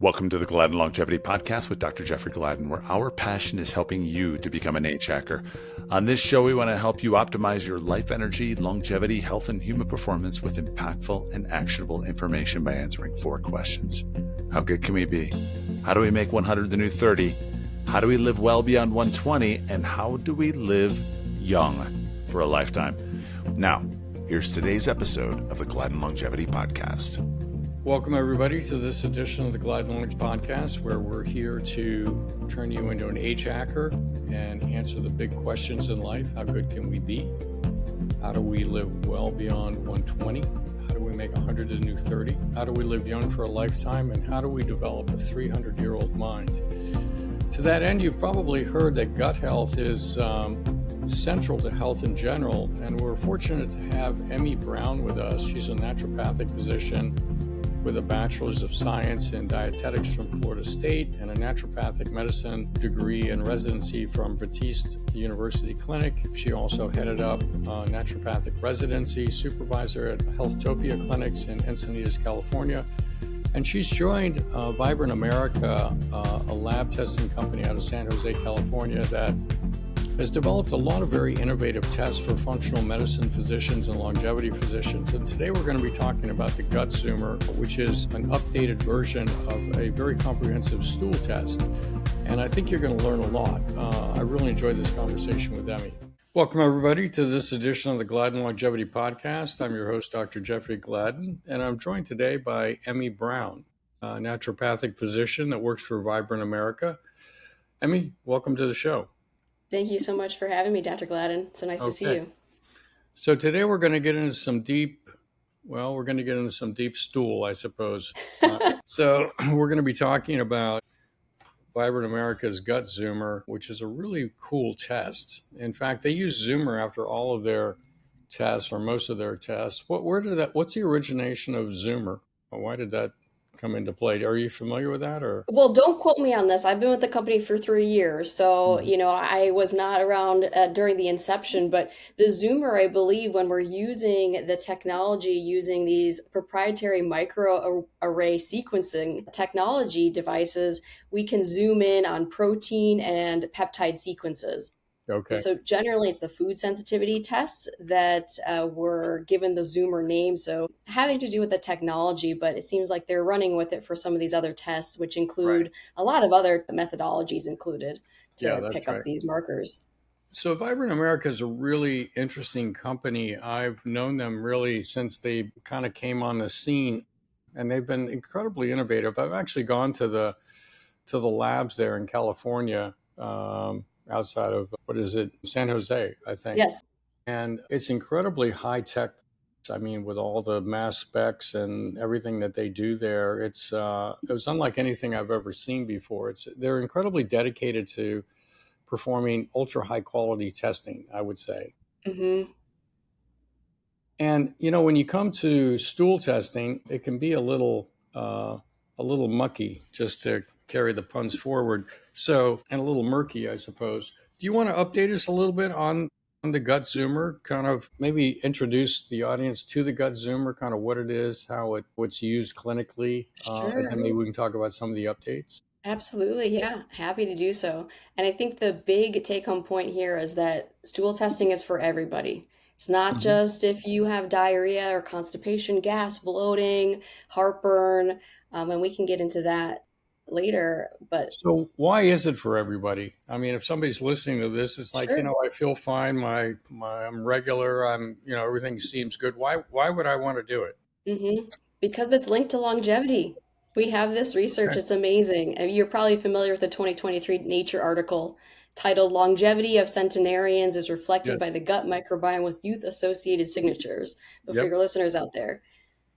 Welcome to the Gladden Longevity Podcast with Dr. Jeffrey Gladden, where our passion is helping you to become an age hacker. On this show, we want to help you optimize your life energy, longevity, health, and human performance with impactful and actionable information by answering 4 questions. How good can we be? How do we make 100 the new 30? How do we live well beyond 120? And how do we live young for a lifetime? Now, here's today's episode of the Gladden Longevity Podcast. Welcome, everybody, to this edition of the Gladden Longevity Podcast, where we're here to turn you into an age hacker and answer the big questions in life. How good can we be? How do we live well beyond 120? How do we make 100 the new 30? How do we live young for a lifetime? And how do we develop a 300-year-old mind? To that end, you've probably heard that gut health is central to health in general, and we're fortunate to have Emaline Brown with us. She's a naturopathic physician with a bachelor's of science in dietetics from Florida State and a naturopathic medicine degree and residency from Batiste University Clinic. She also headed up naturopathic residency supervisor at Healthtopia Clinics in Encinitas, California. And she's joined Vibrant America, a lab testing company out of San Jose, California, that has developed a lot of very innovative tests for functional medicine physicians and longevity physicians. And today we're going to be talking about the Gut Zoomer, which is an updated version of a very comprehensive stool test. And I think you're going to learn a lot. I really enjoyed this conversation with Emaline. Welcome, everybody, to this edition of the Gladden Longevity Podcast. I'm your host, Dr. Jeffrey Gladden, and I'm joined today by Emaline Brown, a naturopathic physician that works for Vibrant America. Emaline, welcome to the show. Thank you so much for having me, Dr. Gladden. It's so nice to see you. So today we're going to get into some deep stool, I suppose. So we're going to be talking about Vibrant America's Gut Zoomer, which is a really cool test. In fact, they use Zoomer after all of their tests or most of their tests. What's the origination of Zoomer? Why did that come into play? Are you familiar with that? Or Well, don't quote me on this. I've been with the company for 3 years, so I was not around during the inception. But the Zoomer, I believe, when we're using the technology, using these proprietary microarray sequencing technology devices, we can zoom in on protein and peptide sequences. Okay. So generally, it's the food sensitivity tests that were given the Zoomer name. So having to do with the technology, but it seems like they're running with it for some of these other tests, which include a lot of other methodologies included to pick up these markers. So Vibrant America is a really interesting company. I've known them really since they kind of came on the scene, and they've been incredibly innovative. I've actually gone to the labs there in California, outside of, San Jose, I think. Yes. And it's incredibly high tech. I mean, with all the mass specs and everything that they do there, it was unlike anything I've ever seen before. They're incredibly dedicated to performing ultra high quality testing, I would say. Mm-hmm. And, when you come to stool testing, it can be a little mucky, just to carry the puns forward. So, and a little murky, I suppose. Do you want to update us a little bit on the Gut Zoomer? Kind of maybe introduce the audience to the Gut Zoomer, kind of what it is, what's used clinically, Sure. and then maybe we can talk about some of the updates. Absolutely. Yeah. Happy to do so. And I think the big take home point here is that stool testing is for everybody. It's not just if you have diarrhea or constipation, gas, bloating, heartburn, and we can get into that later. But so why is it for everybody? I mean, if somebody's listening to this, it's like, I feel fine. I'm regular. Everything seems good. Why would I want to do it? Mm-hmm. Because it's linked to longevity. We have this research. It's amazing. And you're probably familiar with the 2023 Nature article titled "Longevity of Centenarians is Reflected by the Gut Microbiome with Youth-Associated Signatures." But for your listeners out there.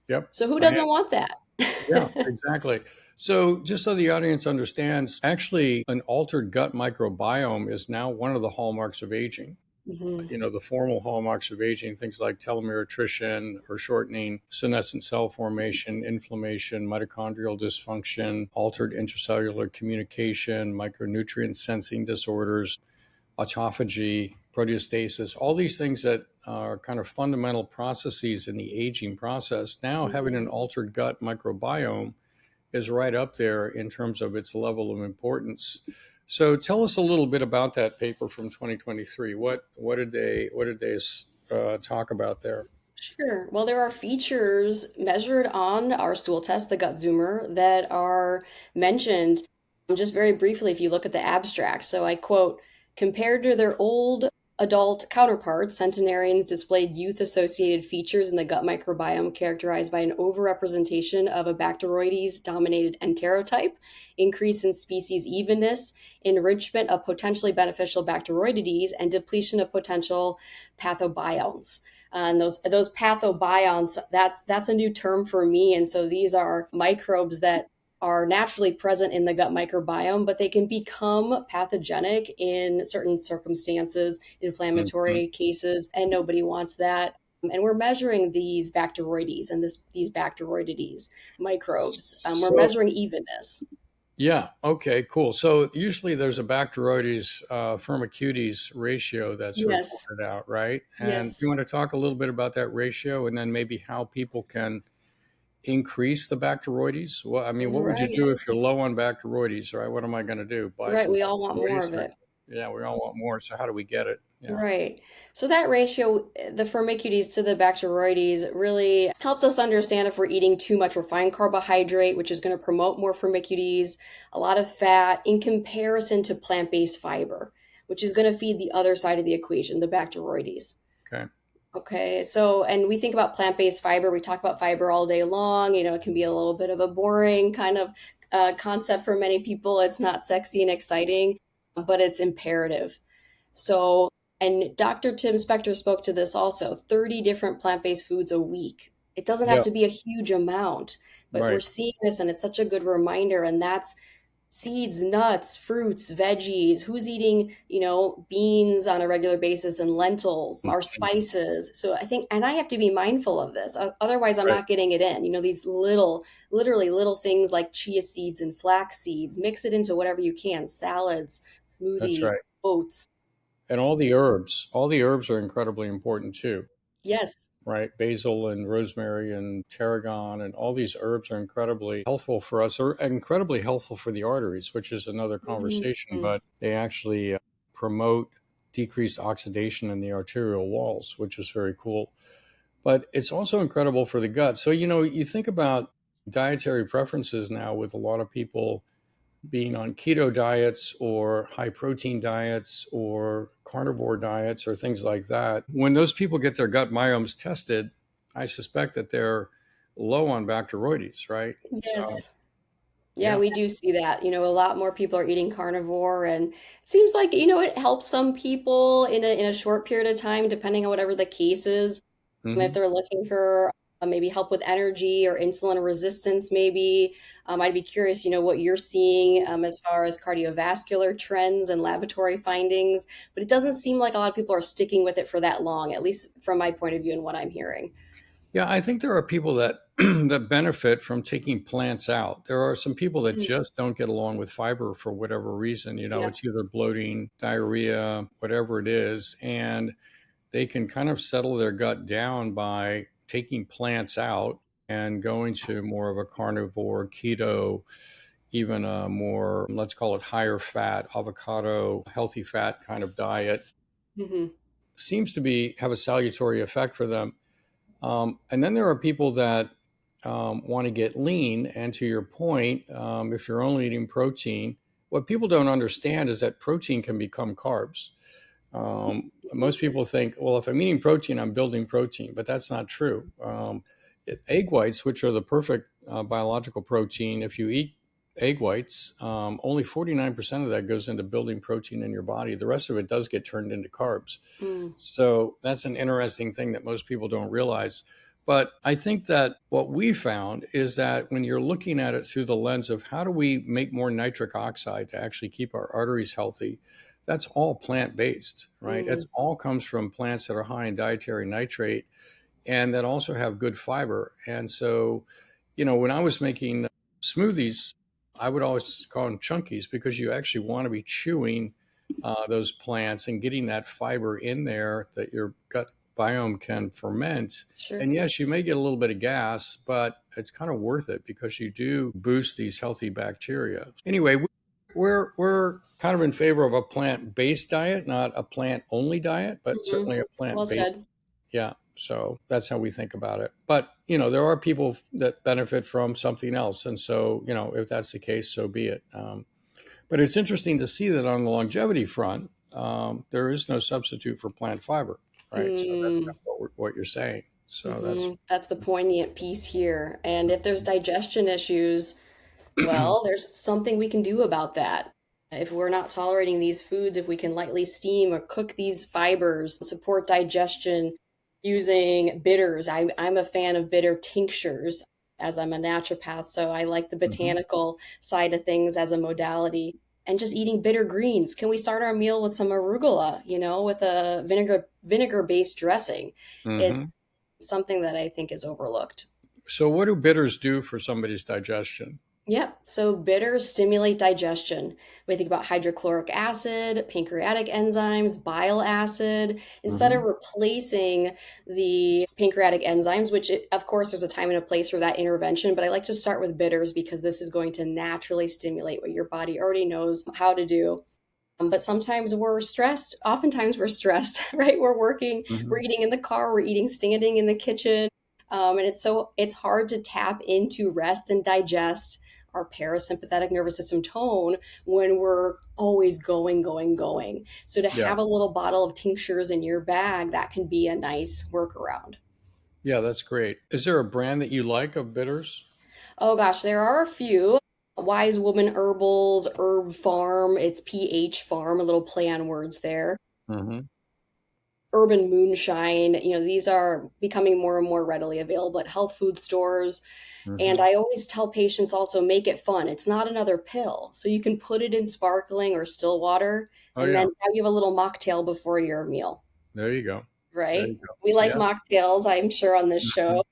Yep. So who doesn't want that? Yeah, exactly. So just so the audience understands, actually an altered gut microbiome is now one of the hallmarks of aging. The formal hallmarks of aging, things like telomere attrition or shortening, senescent cell formation, inflammation, mitochondrial dysfunction, altered intracellular communication, micronutrient sensing disorders, autophagy, proteostasis, all these things that are kind of fundamental processes in the aging process. Now having an altered gut microbiome is right up there in terms of its level of importance. So tell us a little bit about that paper from 2023. What did they talk about there? Sure. Well, there are features measured on our stool test, the gut zoomer, that are mentioned just very briefly if you look at the abstract. So I quote, compared to their old adult counterparts, centenarians displayed youth-associated features in the gut microbiome characterized by an overrepresentation of a Bacteroides-dominated enterotype, increase in species evenness, enrichment of potentially beneficial Bacteroidetes, and depletion of potential pathobionts. And those pathobionts, that's a new term for me. And so these are microbes that are naturally present in the gut microbiome, but they can become pathogenic in certain circumstances, Mhm. inflammatory cases, and nobody wants that. And we're measuring these Bacteroides and these Bacteroidetes microbes. We're So measuring evenness. yeah, okay, cool. So usually there's a Bacteroides firmicutes ratio that's Yes, reported out, right? And yes, you want to talk a little bit about that ratio and then maybe how people can increase the Bacteroides? Well, I mean, what would you right, do if you're low on Bacteroides, right? What am I going to do? Buy right. some We all want more Bacteroides? of Or, it. yeah, we all want more. So how do we get it? Yeah. Right. So that ratio, the Firmicutes to the Bacteroides, really helps us understand if we're eating too much refined carbohydrate, which is going to promote more Firmicutes, a lot of fat, in comparison to plant-based fiber, which is going to feed the other side of the equation, the Bacteroides. Okay. Okay, so, and we think about plant-based fiber, we talk about fiber all day long. It can be a little bit of a boring kind of concept for many people. It's not sexy and exciting, but it's imperative. So, and Dr. Tim Spector spoke to this also, 30 different plant-based foods a week. It doesn't have Yeah. to be a huge amount, but we're Right. seeing this and it's such a good reminder. And that's seeds, nuts, fruits, veggies, who's eating, beans on a regular basis and lentils, our spices. So I think, and I have to be mindful of this. Otherwise, I'm Right. not getting it in. These literally little things like chia seeds and flax seeds, mix it into whatever you can, salads, That's smoothie, right. oats. And all the herbs are incredibly important too, Yes. right? Basil and rosemary and tarragon and all these herbs are incredibly healthful for us, or incredibly helpful for the arteries, which is another conversation, Mhm. but they actually promote decreased oxidation in the arterial walls, which is very cool. But it's also incredible for the gut. So, you think about dietary preferences now with a lot of people being on keto diets or high protein diets or carnivore diets or things like that. When those people get their gut biomes tested, I suspect that they're low on Bacteroides, right? So, Yes. Yeah, yeah. we do see that. A lot more people are eating carnivore, and it seems like, it helps some people in a short period of time, depending on whatever the case is. If Hmm. they're looking for maybe help with energy or insulin resistance, maybe. I'd be curious, what you're seeing as far as cardiovascular trends and laboratory findings. But it doesn't seem like a lot of people are sticking with it for that long, at least from my point of view and what I'm hearing. Yeah, I think there are people that that benefit from taking plants out. There are some people that Mm, just don't get along with fiber for whatever reason. yeah. It's either bloating, diarrhea, whatever it is, and they can kind of settle their gut down by taking plants out and going to more of a carnivore, keto, even a more, let's call it higher fat, avocado, healthy fat kind of diet. Hmm. Seems to be have a salutary effect for them. And then there are people that want to get lean. And to your point, if you're only eating protein, what people don't understand is that protein can become carbs. Most people think, well, if I'm eating protein, I'm building protein, but that's not true. Egg whites, which are the perfect biological protein, if you eat egg whites, only 49% of that goes into building protein in your body. The rest of it does get turned into carbs. Mm, So that's an interesting thing that most people don't realize. But I think that what we found is that when you're looking at it through the lens of how do we make more nitric oxide to actually keep our arteries healthy, that's all plant based, right? That's mm, all comes from plants that are high in dietary nitrate and that also have good fiber. And so, when I was making smoothies, I would always call them chunkies because you actually want to be chewing those plants and getting that fiber in there that your gut biome can ferment. sure. And yes, you may get a little bit of gas, but it's kind of worth it because you do boost these healthy bacteria. Anyway, we're kind of in favor of a plant-based diet, not a plant-only diet, but certainly a Well plant-based. said. Yeah. So that's how we think about it. But, there are people that benefit from something else. And so, if that's the case, so be it. But it's interesting to see that on the longevity front, there is no substitute for plant fiber, right? So that's kind of what you're saying. So That's the poignant piece here. And if there's digestion issues, well, there's something we can do about that. If we're not tolerating these foods, if we can lightly steam or cook these fibers, support digestion using bitters. I'm a fan of bitter tinctures as I'm a naturopath, so I like the botanical side of things as a modality. And just eating bitter greens. Can we start our meal with some arugula, with a vinegar-based dressing? It's something that I think is overlooked. So what do bitters do for somebody's digestion? Yep. So bitters stimulate digestion. We think about hydrochloric acid, pancreatic enzymes, bile acid. Instead of replacing the pancreatic enzymes, which of course there's a time and a place for that intervention, but I like to start with bitters because this is going to naturally stimulate what your body already knows how to do. But sometimes we're stressed. Oftentimes we're stressed, right? We're working, we're eating in the car, we're eating standing in the kitchen. And it's hard to tap into rest and digest our parasympathetic nervous system tone when we're always going. So to have a little bottle of tinctures in your bag, that can be a nice workaround. Yeah, that's great. Is there a brand that you like of bitters? Oh gosh, there are a few. Wise Woman Herbals, Herb Farm, it's PH Farm, a little play on words there. Urban Moonshine, these are becoming more and more readily available at health food stores. And I always tell patients also make it fun. It's not another pill. So you can put it in sparkling or still water, and then you have a little mocktail before your meal. There you go. Right? There you go. We like mocktails, I'm sure, on this show.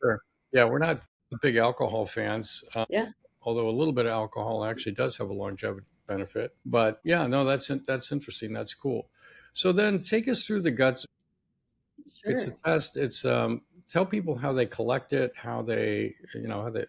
Sure. Yeah, we're not big alcohol fans. Yeah. Although a little bit of alcohol actually does have a longevity benefit. But yeah, no, that's interesting. That's cool. So then take us through the guts. Sure. It's a test. It's tell people how they collect it, how they,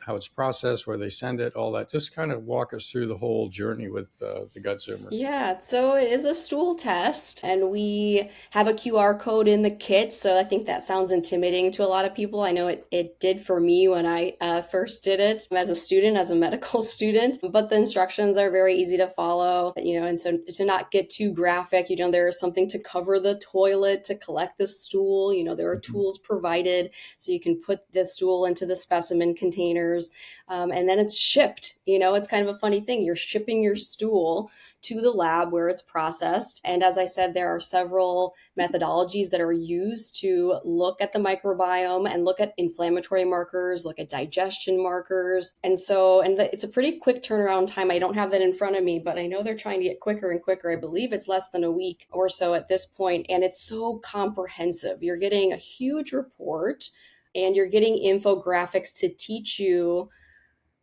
how it's processed, where they send it, all that. Just kind of walk us through the whole journey with the gut zoomer. Yeah, so it is a stool test, and we have a QR code in the kit. So I think that sounds intimidating to a lot of people. I know it did for me when I first did it as a student, as a medical student. But the instructions are very easy to follow, and so to not get too graphic, there is something to cover the toilet to collect the stool. There are tools provided. So you can put the stool into the specimen containers, and then it's shipped. It's kind of a funny thing. You're shipping your stool to the lab where it's processed. And as I said, there are several methodologies that are used to look at the microbiome and look at inflammatory markers, look at digestion markers. And it's a pretty quick turnaround time. I don't have that in front of me, but I know they're trying to get quicker and quicker. I believe it's less than a week or so at this point. And it's so comprehensive. You're getting a huge report and you're getting infographics to teach you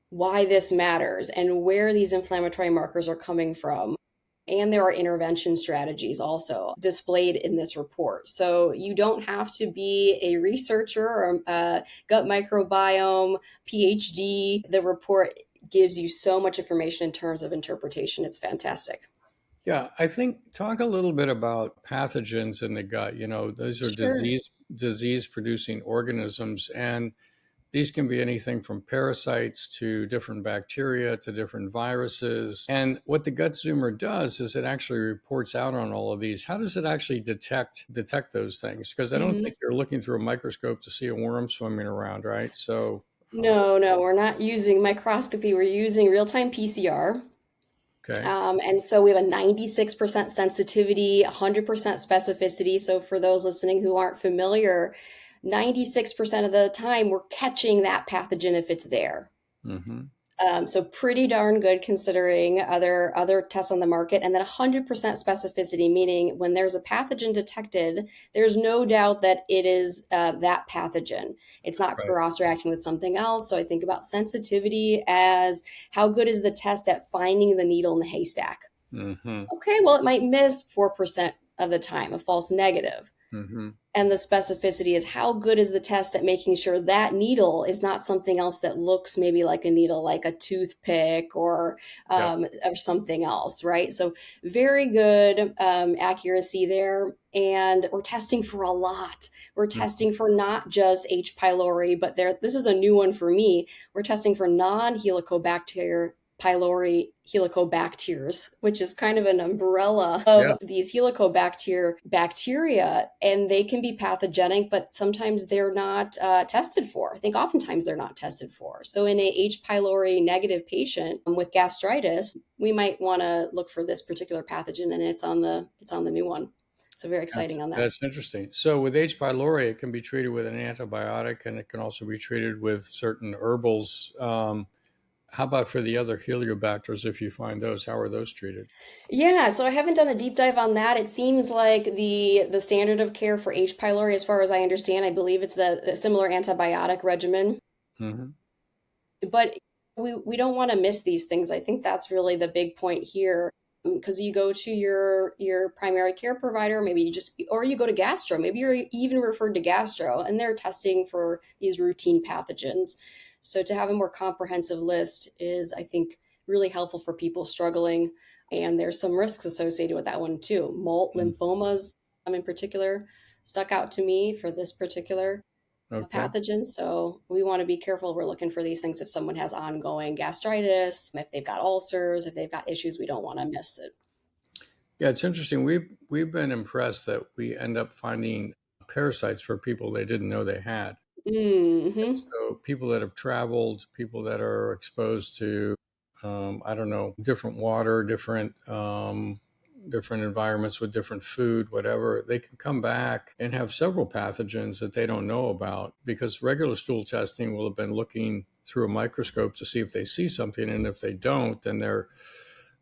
why this matters and where these inflammatory markers are coming from. And there are intervention strategies also displayed in this report. So you don't have to be a researcher or a gut microbiome PhD. The report gives you so much information in terms of interpretation. It's fantastic. Yeah, I think talk a little bit about pathogens in the gut. Those are Sure. disease-producing organisms, and these can be anything from parasites to different bacteria to different viruses. And what the gut zoomer does is it actually reports out on all of these. How does it actually detect those things? Because I don't think you're looking through a microscope to see a worm swimming around, right? So No, we're not using microscopy. We're using real-time PCR. Okay. And so we have a 96% sensitivity, 100% specificity. So for those listening who aren't familiar, 96% of the time we're catching that pathogen if it's there. So pretty darn good considering other tests on the market. And then 100% specificity, meaning when there's a pathogen detected, there's no doubt that it is that pathogen. It's not cross-reacting with something else. So I think about sensitivity as how good is the test at finding the needle in the haystack? Okay, well, it might miss 4% of the time, a false negative. And the specificity is how good is the test at making sure that needle is not something else that looks maybe like a needle, like a toothpick Yeah. or something else, right? So very good accuracy there. And we're testing for a lot. We're testing for not just H. pylori, but this is a new one for me. We're testing for non-Helicobacter pylori helicobacteres, which is kind of an umbrella Yeah. of these helicobacter bacteria, and they can be pathogenic, but sometimes they're not tested for. I think oftentimes they're not tested for. So in a H. pylori negative patient with gastritis, we might want to look for this particular pathogen, and it's on the new one. So very exciting on that. That's interesting. So with H. pylori, it can be treated with an antibiotic, and it can also be treated with certain herbals. How about for the other Heliobacters, if you find those? How are those treated? Yeah, so I haven't done a deep dive on that. It seems like the standard of care for H. pylori, as far as I understand, I believe it's the similar antibiotic regimen. Mm-hmm. But we don't want to miss these things. I think that's really the big point here. Because you go to your primary care provider, maybe you go to gastro, maybe you're even referred to gastro, and they're testing for these routine pathogens. So to have a more comprehensive list is, I think, really helpful for people struggling. And there's some risks associated with that one too. Molt lymphomas, in particular, stuck out to me for this particular Okay. pathogen. So we want to be careful. We're looking for these things if someone has ongoing gastritis, if they've got ulcers, if they've got issues, we don't want to miss it. Yeah, it's interesting. We've been impressed that we end up finding parasites for people they didn't know they had. Mm-hmm. So people that have traveled, people that are exposed to, I don't know, different water, different environments with different food, whatever, they can come back and have several pathogens that they don't know about, because regular stool testing will have been looking through a microscope to see if they see something, and if they don't, then they're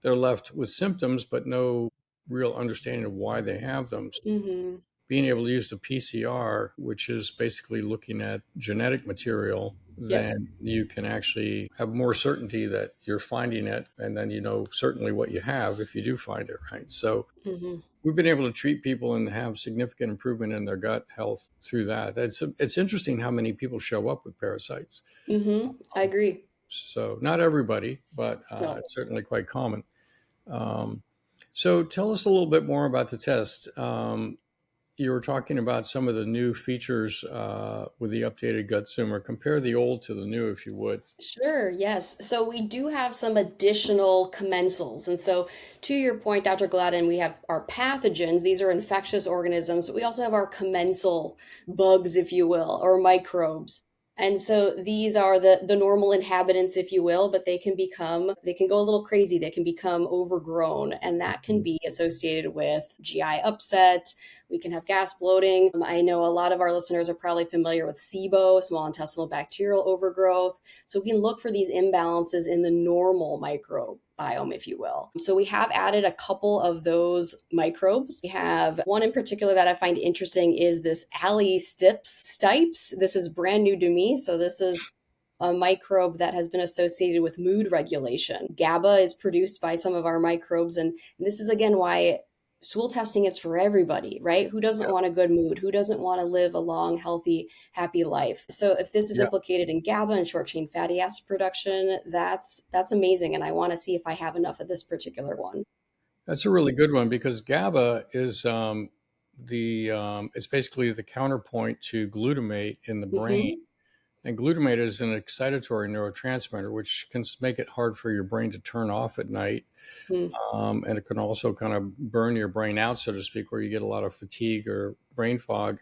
left with symptoms but no real understanding of why they have them. Mm-hmm. Being able to use the PCR, which is basically looking at genetic material, Yep. then you can actually have more certainty that you're finding it, and then you know certainly what you have if you do find it, right? So Mm-hmm. we've been able to treat people and have significant improvement in their gut health through that. It's interesting how many people show up with parasites. Mm-hmm. I agree. So not everybody, but No. it's certainly quite common. Um, so tell us a little bit more about the test. You were talking about some of the new features with the updated gut zoomer. Compare the old to the new, if you would. Sure, yes. So we do have some additional commensals. And so to your point, Dr. Gladden, we have our pathogens. These are infectious organisms, but we also have our commensal bugs, if you will, or microbes. And so these are the normal inhabitants, if you will, but they can go a little crazy. They can become overgrown, and that can be associated with GI upset. We can have gas bloating. I know a lot of our listeners are probably familiar with SIBO, small intestinal bacterial overgrowth. So we can look for these imbalances in the normal microbiome, if you will. So we have added a couple of those microbes. We have one in particular that I find interesting is this stipes. This is brand new to me. So this is a microbe that has been associated with mood regulation. GABA is produced by some of our microbes. And this is again why stool testing is for everybody, right? Who doesn't want a good mood? Who doesn't want to live a long, healthy, happy life? So if this is Yeah, implicated in GABA and short chain fatty acid production, that's amazing. And I want to see if I have enough of this particular one. that's a really good one, because GABA is it's basically the counterpoint to glutamate in the brain. Mm-hmm. And glutamate is an excitatory neurotransmitter, which can make it hard for your brain to turn off at night. Mm-hmm. And it can also kind of burn your brain out, so to speak, where you get a lot of fatigue or brain fog.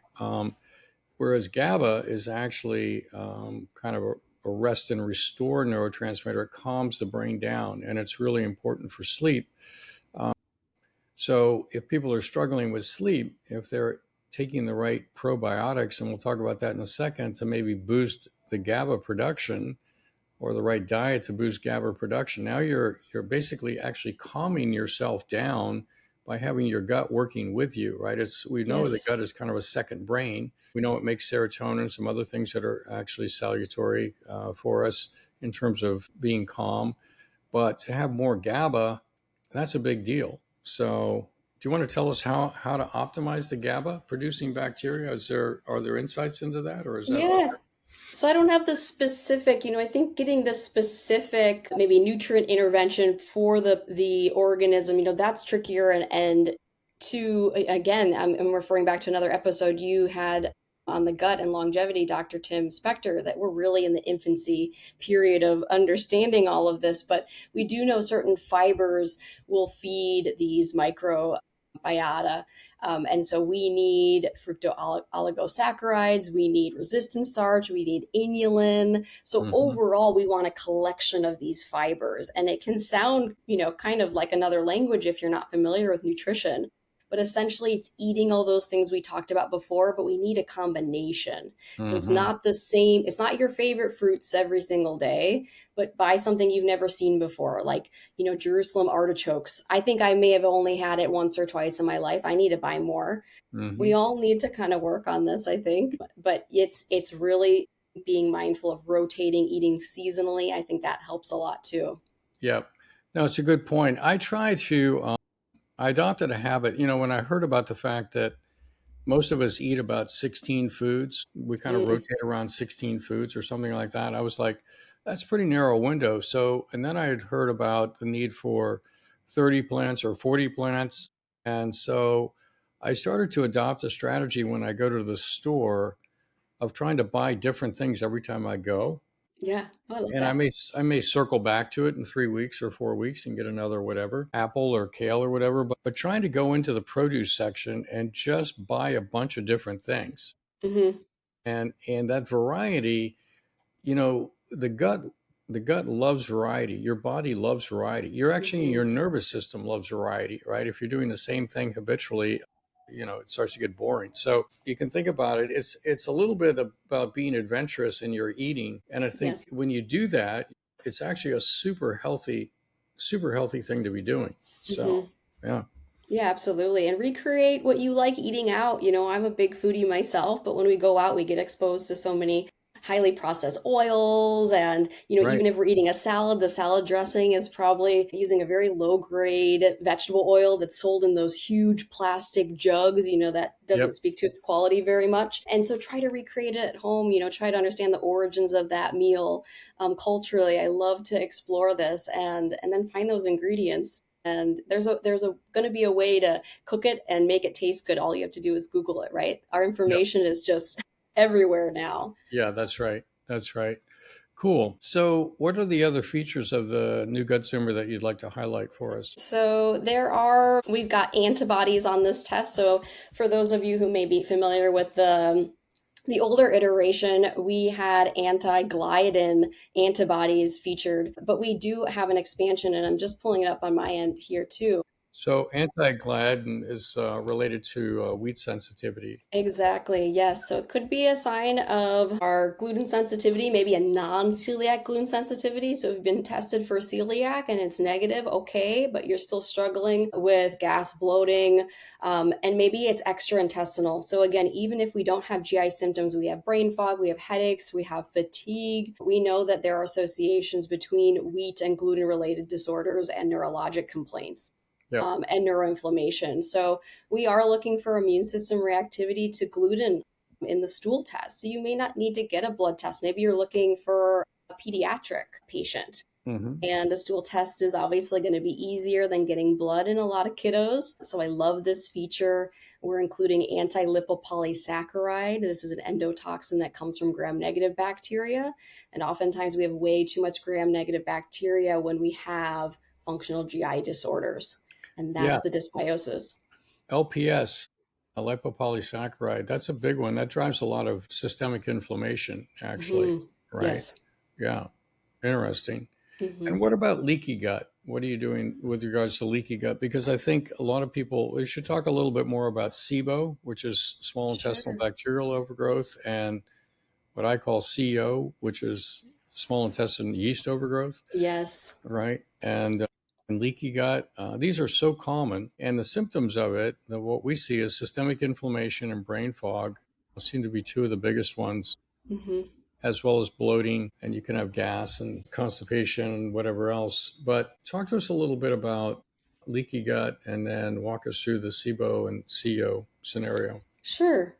Whereas GABA is actually kind of a rest and restore neurotransmitter. It calms the brain down, and it's really important for sleep. So if people are struggling with sleep, if they're taking the right probiotics, and we'll talk about that in a second, to maybe boost the GABA production, or the right diet to boost GABA production, now you're basically actually calming yourself down by having your gut working with you, right? We know the Yes. gut is kind of a second brain. We know it makes serotonin and some other things that are actually salutary for us in terms of being calm. But to have more GABA, that's a big deal. So, do you want to tell us how to optimize the GABA producing bacteria? Are there insights into that, or is that all? Yes. So I don't have the specific, I think getting the specific maybe nutrient intervention for the organism, that's trickier and to again, I'm referring back to another episode you had on the gut and longevity, Dr. Tim Spector, that we're really in the infancy period of understanding all of this, but we do know certain fibers will feed these microbiota. And so we need fructooligosaccharides, we need resistant starch, we need inulin. So Mhm. overall, we want a collection of these fibers. And it can sound, kind of like another language if you're not familiar with nutrition. But essentially, it's eating all those things we talked about before, but we need a combination. So it's Mhm. not the same, it's not your favorite fruits every single day, but buy something you've never seen before, like Jerusalem artichokes. I think I may have only had it once or twice in my life. I need to buy more. We Mhm. all need to kind of work on this, I think. But it's really being mindful of rotating, eating seasonally. I think that helps a lot too. Yep. No, it's a good point. I adopted a habit. When I heard about the fact that most of us eat about 16 foods, we kind of Mm, rotate around 16 foods or something like that. I was like, that's a pretty narrow window. So, and then I had heard about the need for 30 plants or 40 plants. And so I started to adopt a strategy when I go to the store of trying to buy different things every time I go. yeah, I love And that. I may circle back to it in 3 weeks or 4 weeks and get another whatever, apple or kale or whatever. But trying to go into the produce section and just buy a bunch of different things. Hmm. And that variety, you know, the gut loves variety. Your body loves variety. Your Hmm. nervous system loves variety, right? If you're doing the same thing habitually, it starts to get boring. So you can think about it. It's a little bit about being adventurous in your eating. And I think Yes. when you do that, it's actually a super healthy thing to be doing. So Hmm. yeah. Yeah, absolutely. And recreate what you like eating out. I'm a big foodie myself, but when we go out, we get exposed to so many highly processed oils. And, Right. even if we're eating a salad, the salad dressing is probably using a very low grade vegetable oil that's sold in those huge plastic jugs, that doesn't Yep. speak to its quality very much. And so try to recreate it at home, try to understand the origins of that meal. Culturally, I love to explore this and then find those ingredients, and there's a going to be a way to cook it and make it taste good. All you have to do is Google it, right? Our Yep. information is just everywhere now. Yeah, that's right. That's right. Cool. So, what are the other features of the new gut zoomer that you'd like to highlight for us? So we've got antibodies on this test. So for those of you who may be familiar with the older iteration, we had anti-gliadin antibodies featured, but we do have an expansion, and I'm just pulling it up on my end here too. So, anti-Gladden is related to wheat sensitivity. Exactly. Yes. So it could be a sign of our gluten sensitivity, maybe a non-celiac gluten sensitivity. So if you've been tested for celiac and it's negative, okay, but you're still struggling with gas, bloating, and maybe it's extra intestinal. So again, even if we don't have GI symptoms, we have brain fog, we have headaches, we have fatigue. We know that there are associations between wheat and gluten-related disorders and neurologic complaints. Yep. And neuroinflammation. So we are looking for immune system reactivity to gluten in the stool test. So you may not need to get a blood test. Maybe you're looking for a pediatric patient. Hmm. And a stool test is obviously going to be easier than getting blood in a lot of kiddos. So I love this feature. We're including anti-lipopolysaccharide. This is an endotoxin that comes from gram-negative bacteria. And oftentimes we have way too much gram-negative bacteria when we have functional GI disorders. And Yeah. that's the dysbiosis. LPS, a lipopolysaccharide, that's a big one. That drives a lot of systemic inflammation, actually, Hmm. right? Yes. Yeah. Interesting. And Hmm. what about leaky gut? What are you doing with regards to leaky gut? Because I think a lot of people, we should talk a little bit more about SIBO, which is small intestinal Sure. bacterial overgrowth, and what I call CO, which is small intestine yeast overgrowth, Yes. right? And leaky gut. These are so common, and the symptoms of it, what we see is systemic inflammation and brain fog seem to be two of the biggest ones, Hmm. as well as bloating, and you can have gas and constipation and whatever else. But talk to us a little bit about leaky gut, and then walk us through the SIBO and CO scenario. Sure.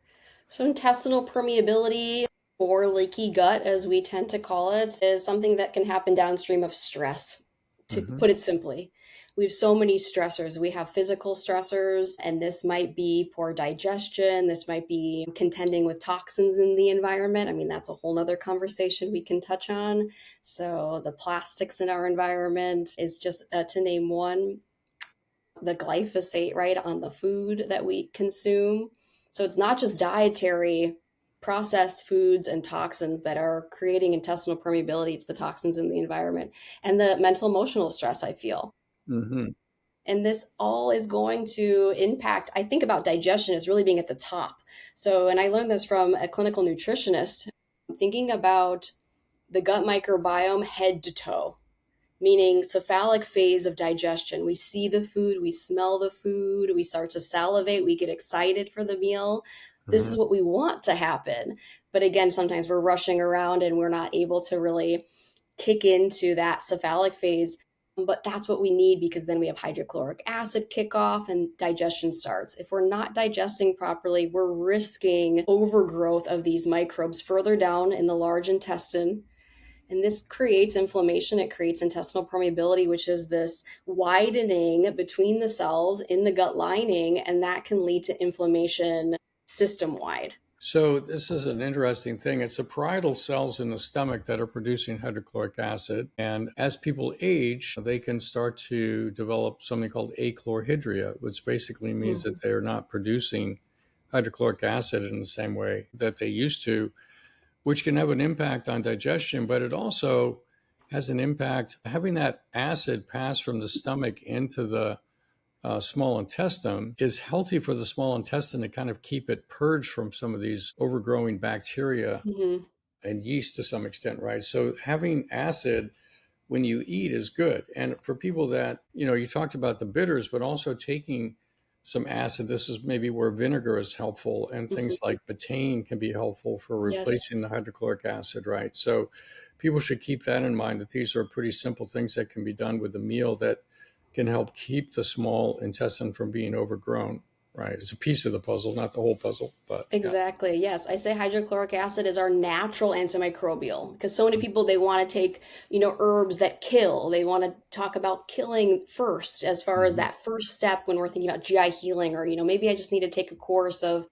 So intestinal permeability, or leaky gut, as we tend to call it, is something that can happen downstream of stress, to put it simply. We have so many stressors. We have physical stressors, and this might be poor digestion. This might be contending with toxins in the environment. I mean, that's a whole nother conversation we can touch on. So the plastics in our environment is just to name one. The glyphosate, right, on the food that we consume. So it's not just dietary processed foods and toxins that are creating intestinal permeability, it's the toxins in the environment and the mental emotional stress I feel. Mm-hmm. And this all is going to impact, I think about digestion as really being at the top. So, and I learned this from a clinical nutritionist, thinking about the gut microbiome head to toe, meaning cephalic phase of digestion. We see the food, we smell the food, we start to salivate, we get excited for the meal. This is what we want to happen. But again, sometimes we're rushing around and we're not able to really kick into that cephalic phase. But that's what we need, because then we have hydrochloric acid kickoff and digestion starts. If we're not digesting properly, we're risking overgrowth of these microbes further down in the large intestine. And this creates inflammation. It creates intestinal permeability, which is this widening between the cells in the gut lining, and that can lead to inflammation system-wide. So this is an interesting thing. It's the parietal cells in the stomach that are producing hydrochloric acid. And as people age, they can start to develop something called achlorhydria, which basically means that they're not producing hydrochloric acid in the same way that they used to, which can have an impact on digestion, but it also has an impact. Having that acid pass from the stomach into the small intestine is healthy for the small intestine to kind of keep it purged from some of these overgrowing bacteria and yeast to some extent, right? So having acid when you eat is good. And for people that, you talked about the bitters, but also taking some acid. This is maybe where vinegar is helpful, and things like betaine can be helpful for replacing the hydrochloric acid, right? So people should keep that in mind, that these are pretty simple things that can be done with a meal that can help keep the small intestine from being overgrown, right? It's a piece of the puzzle, not the whole puzzle, but exactly. Yeah. Yes. I say hydrochloric acid is our natural antimicrobial, because so many people, they want to take, herbs that kill. They want to talk about killing first, as far as that first step when we're thinking about GI healing, or, maybe I just need to take a course of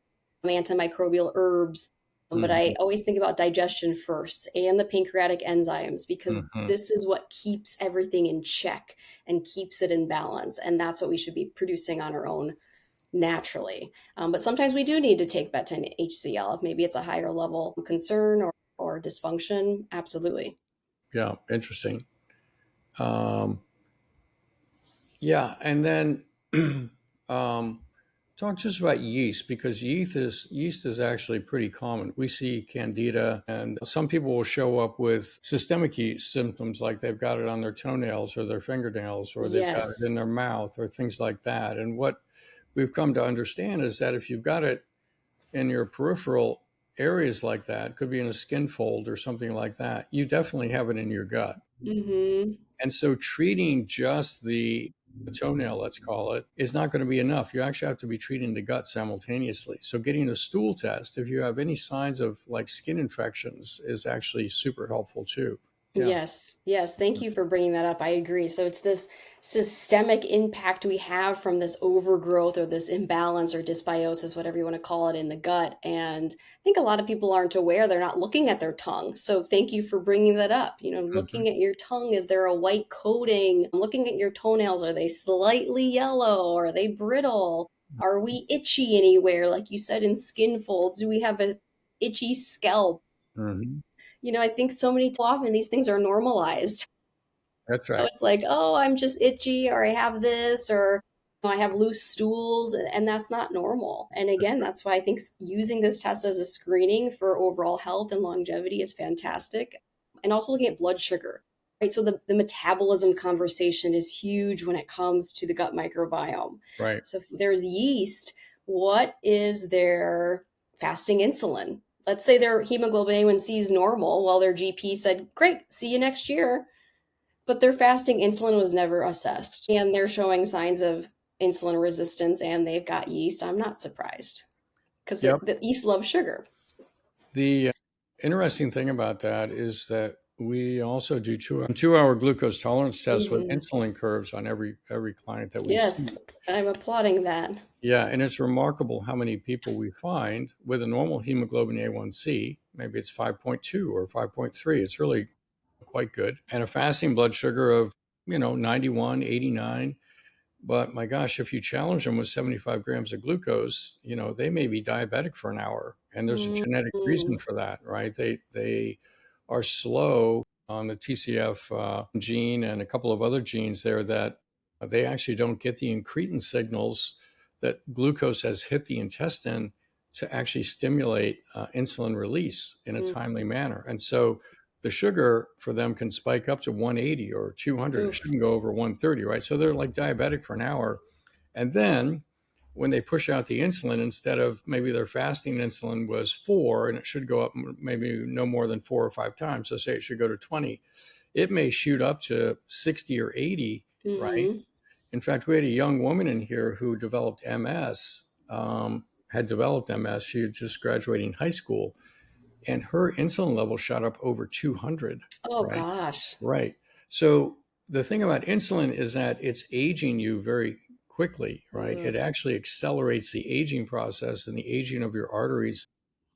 antimicrobial herbs. But I always think about digestion first, and the pancreatic enzymes, because this is what keeps everything in check and keeps it in balance. And that's what we should be producing on our own naturally. But sometimes we do need to take beta HCl if maybe it's a higher level concern or dysfunction. Absolutely. Yeah, interesting. Yeah, and then talk just about yeast, because yeast is actually pretty common. We see candida, and some people will show up with systemic yeast symptoms, like they've got it on their toenails or their fingernails, or they've got it in their mouth, or things like that. And what we've come to understand is that if you've got it in your peripheral areas like that, could be in a skin fold or something like that, you definitely have it in your gut. And so treating just the toenail, let's call it, is not going to be enough. You actually have to be treating the gut simultaneously. So getting a stool test, if you have any signs of like skin infections, is actually super helpful too. Yeah. Yes. Thank you for bringing that up. I agree. So it's this systemic impact we have from this overgrowth, or this imbalance, or dysbiosis, whatever you want to call it, in the gut. And I think a lot of people aren't aware. They're not looking at their tongue. So thank you for bringing that up. Looking at your tongue, is there a white coating? Looking at your toenails, are they slightly yellow? Are they brittle? Are we itchy anywhere? Like you said, in skin folds, do we have a itchy scalp? I think so often these things are normalized. That's So right. it's like, oh, I'm just itchy, or I have this, or I have loose stools, and that's not normal. And again, that's why I think using this test as a screening for overall health and longevity is fantastic. And also looking at blood sugar, right? So the metabolism conversation is huge when it comes to the gut microbiome. Right. So if there's yeast, what is their fasting insulin? Let's say their hemoglobin A1C is normal. Well, their GP said, great, see you next year. But their fasting insulin was never assessed, and they're showing signs of insulin resistance, and they've got yeast. I'm not surprised because Yep. the yeast loves sugar. The interesting thing about that is that we also do 2-hour glucose tolerance tests with insulin curves on every client that we see. Yes, I'm applauding that. Yeah, and it's remarkable how many people we find with a normal hemoglobin A1C, maybe it's 5.2 or 5.3. It's really quite good. And a fasting blood sugar of, 91, 89. But my gosh, if you challenge them with 75 grams of glucose, they may be diabetic for an hour. And there's a genetic reason for that, right? They are slow on the TCF gene and a couple of other genes there that they actually don't get the incretin signals that glucose has hit the intestine to actually stimulate insulin release in a timely manner. And so the sugar for them can spike up to 180 or 200. It shouldn't go over 130, right? So they're like diabetic for an hour. And then when they push out the insulin, instead of maybe their fasting insulin was 4 and it should go up maybe no more than 4 or 5 times. So say it should go to 20. It may shoot up to 60 or 80, right? In fact, we had a young woman in here who developed MS, had developed MS. She was just graduating high school, and her insulin level shot up over 200. Oh, right? gosh. Right. So the thing about insulin is that it's aging you very quickly, right? It actually accelerates the aging process and the aging of your arteries.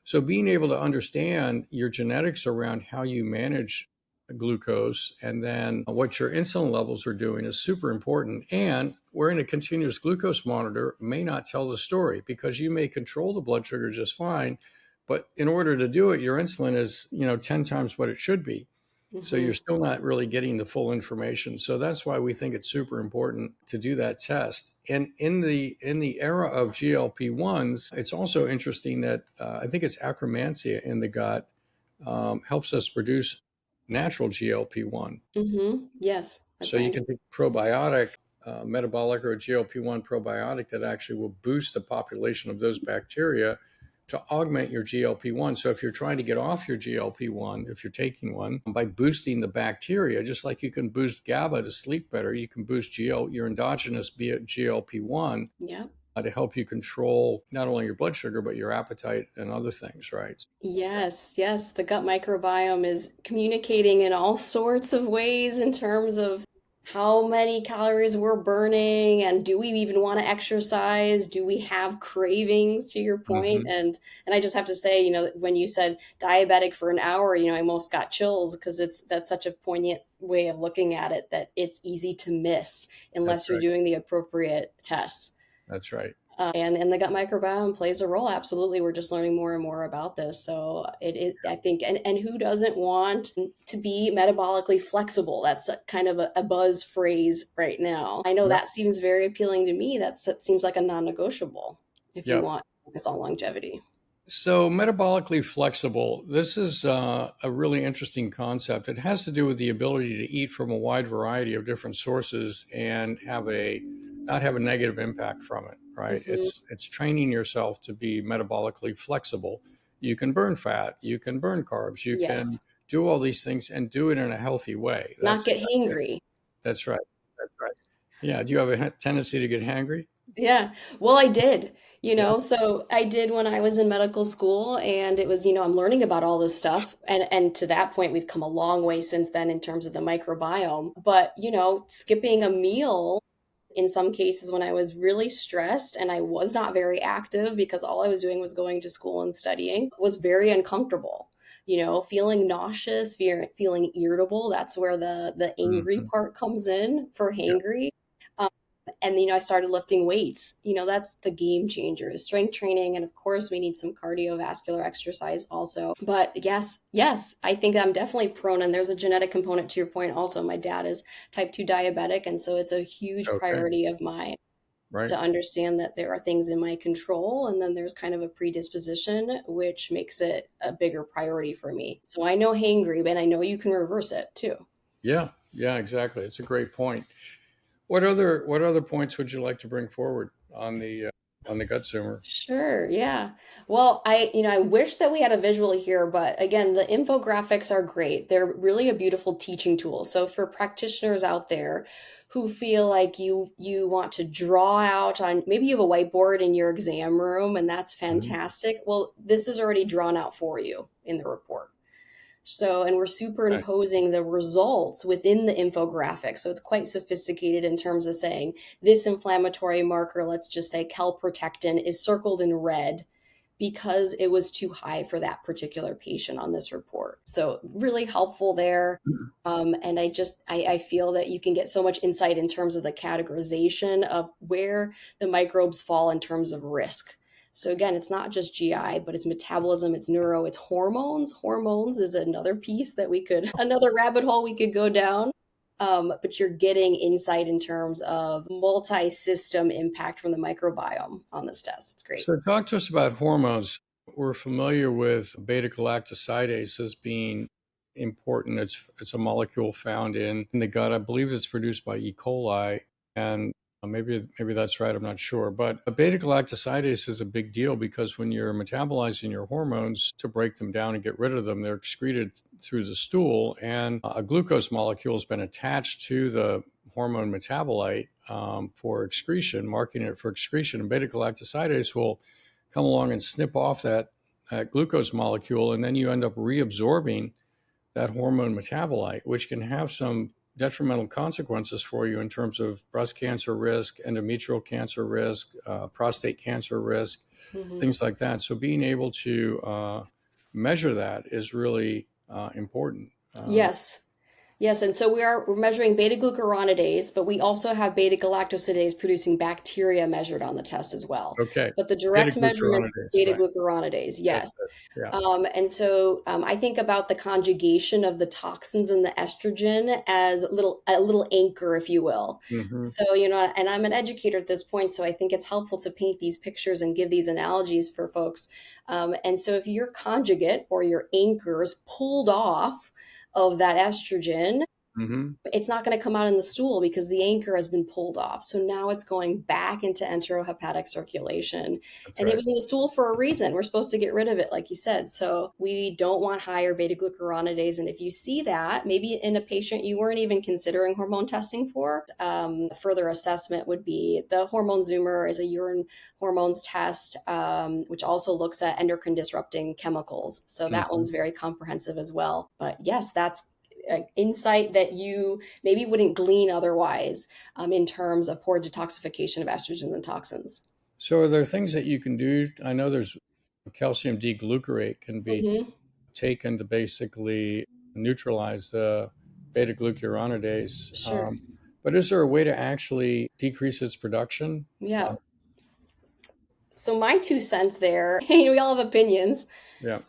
So being able to understand your genetics around how you manage glucose and then what your insulin levels are doing is super important. And wearing a continuous glucose monitor may not tell the story because you may control the blood sugar just fine, but in order to do it, your insulin is, 10 times what it should be. So you're still not really getting the full information. So that's why we think it's super important to do that test. And in the era of GLP-1s, it's also interesting that I think it's Akkermansia in the gut helps us produce natural GLP-1. Yes. So you can take probiotic, metabolic or a GLP-1 probiotic that actually will boost the population of those bacteria to augment your GLP-1. So if you're trying to get off your GLP-1, if you're taking one, by boosting the bacteria, just like you can boost GABA to sleep better, you can boost your endogenous GLP-1 to help you control not only your blood sugar, but your appetite and other things, right? Yes, yes. The gut microbiome is communicating in all sorts of ways in terms of how many calories we're burning and do we even want to exercise? Do we have cravings, to your point? And I just have to say, when you said diabetic for an hour, I almost got chills because that's such a poignant way of looking at it that it's easy to miss unless you're doing the appropriate tests. That's right. And the gut microbiome plays a role. Absolutely. We're just learning more and more about this. So I think, and who doesn't want to be metabolically flexible? That's kind of a buzz phrase right now. I know that seems very appealing to me. That seems like a non-negotiable if you want to focus on longevity. So metabolically flexible, this is a really interesting concept. It has to do with the ability to eat from a wide variety of different sources and not have a negative impact from it, right? It's training yourself to be metabolically flexible. You can burn fat, you can burn carbs, you can do all these things and do it in a healthy way. Not get hangry. That's right. Yeah. Do you have a tendency to get hangry? Yeah. Well, I did, so I did when I was in medical school, and it was, I'm learning about all this stuff. And to that point, we've come a long way since then in terms of the microbiome. But, skipping a meal in some cases when I was really stressed and I was not very active because all I was doing was going to school and studying was very uncomfortable. Feeling nauseous, feeling irritable. That's where the angry part comes in for hangry. And, I started lifting weights. That's the game changer is strength training. And of course, we need some cardiovascular exercise also. But yes, I think I'm definitely prone. And there's a genetic component to your point also. My dad is type 2 diabetic. And so it's a huge priority of mine to understand that there are things in my control. And then there's kind of a predisposition, which makes it a bigger priority for me. So I know hangry, but I know you can reverse it too. Yeah, exactly. It's a great point. What other points would you like to bring forward on the on the gut tumor. Sure, yeah. Well, I wish that we had a visual here, but again, the infographics are great. They're really a beautiful teaching tool. So for practitioners out there who feel like you want to draw out on, maybe you have a whiteboard in your exam room and that's Mhm. fantastic. Well, this is already drawn out for you in the report. So, and we're Okay. superimposing the results within the infographic. So it's quite sophisticated in terms of saying this inflammatory marker, let's just say calprotectin, is circled in red because it was too high for that particular patient on this report. So really helpful there. And I feel that you can get so much insight in terms of the categorization of where the microbes fall in terms of risk. So again, it's not just GI, but it's metabolism, it's neuro, it's hormones. Hormones is another piece that another rabbit hole we could go down. But you're getting insight in terms of multi-system impact from the microbiome on this test. It's great. So talk to us about hormones. We're familiar with beta-galactosidase as being important. It's a molecule found in the gut. I believe it's produced by E. coli, and maybe that's right. I'm not sure. But beta-galactosidase is a big deal because when you're metabolizing your hormones to break them down and get rid of them, they're excreted through the stool, and a glucose molecule has been attached to the hormone metabolite for excretion, marking it for excretion. And beta-galactosidase will come along and snip off that glucose molecule, and then you end up reabsorbing that hormone metabolite, which can have some detrimental consequences for you in terms of breast cancer risk, endometrial cancer risk, prostate cancer risk, things like that. So being able to measure that is really important. Yes. Yes, and so we're measuring beta-glucuronidase, but we also have beta-galactosidase producing bacteria measured on the test as well. Okay. But the direct measurement is Beta-glucuronidase, right. beta-glucuronidase, That's yes. it. Yeah. And so I think about the conjugation of the toxins and the estrogen as a little anchor, if you will. Mm-hmm. So, and I'm an educator at this point, so I think it's helpful to paint these pictures and give these analogies for folks. And so if your conjugate or your anchor is pulled off of that estrogen, Mm-hmm. it's not going to come out in the stool because the anchor has been pulled off. So now it's going back into enterohepatic circulation. That's And it right. was in the stool for a reason. We're supposed to get rid of it, like you said. So we don't want higher beta-glucuronidase. And if you see that, maybe in a patient you weren't even considering hormone testing for, further assessment would be the hormone zoomer is a urine hormones test, which also looks at endocrine disrupting chemicals. So that one's very comprehensive as well. But yes, that's insight that you maybe wouldn't glean otherwise in terms of poor detoxification of estrogens and toxins. So are there things that you can do? I know there's calcium D-glucarate can be taken to basically neutralize the beta-glucuronidase. Sure. But is there a way to actually decrease its production? Yeah. So my 2 cents there, we all have opinions. Yeah.